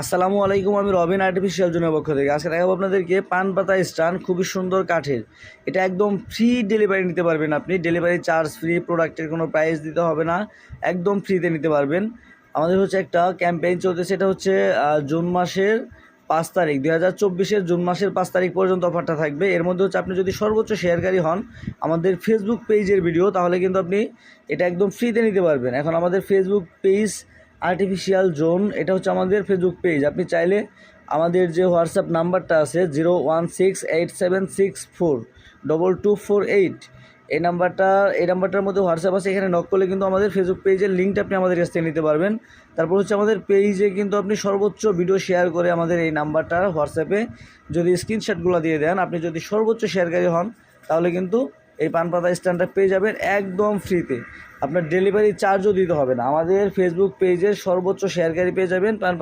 আসসালামু আলাইকুম। আমি রবিন আর্টিফিশিয়াল জোনের পক্ষ থেকে আজকে দেখাবো আপনাদেরকে পান পাতা স্ট্যান্ড, খুবই সুন্দর কাঠের। এটা একদম ফ্রি ডেলিভারি নিতে পারবেন আপনি। ডেলিভারি চার্জ ফ্রি, প্রোডাক্টের কোনো প্রাইস দিতে হবে না, একদম ফ্রিতে নিতে পারবেন। আমাদের হচ্ছে একটা ক্যাম্পেইন চলতেছে, এটা হচ্ছে জুন মাসের 5 তারিখ, 2024-এর জুন মাসের 5 তারিখ পর্যন্ত অফারটা থাকবে। এর মধ্যে হচ্ছে আপনি যদি সর্বোচ্চ শেয়ারকারী হন আমাদের ফেসবুক পেজের ভিডিও, তাহলে কিন্তু আপনি এটা একদম ফ্রিতে নিতে পারবেন। এখন আমাদের ফেসবুক পেজ আর্টিফিশিয়াল জোন, এটা হচ্ছে আমাদের ফেসবুক পেজ। আপনি চাইলে আমাদের যে হোয়াটসঅ্যাপ নাম্বারটা আছে 01687642248, এই নাম্বারটার মধ্যে হোয়াটসঅ্যাপ আছে, এখানে নক করলে কিন্তু আমাদের ফেসবুক পেজের লিঙ্কটা আপনি আমাদের কাছ থেকে নিতে পারবেন। তারপর হচ্ছে আমাদের পেজে কিন্তু আপনি সর্বোচ্চ ভিডিও শেয়ার করে আমাদের এই নাম্বারটা হোয়াটসঅ্যাপে যদি স্ক্রিনশটগুলো দিয়ে দেন, আপনি যদি সর্বোচ্চ শেয়ারকারী হন, তাহলে কিন্তু এই পান পাতা স্ট্যান্ডটা পেয়ে যাবেন একদম ফ্রিতে। আপনার ডেলিভারি চার্জও দিতে হবে না। আমাদের ফেসবুক পেজের সর্বোচ্চ শেয়ারকারী পেয়ে যাবেন পান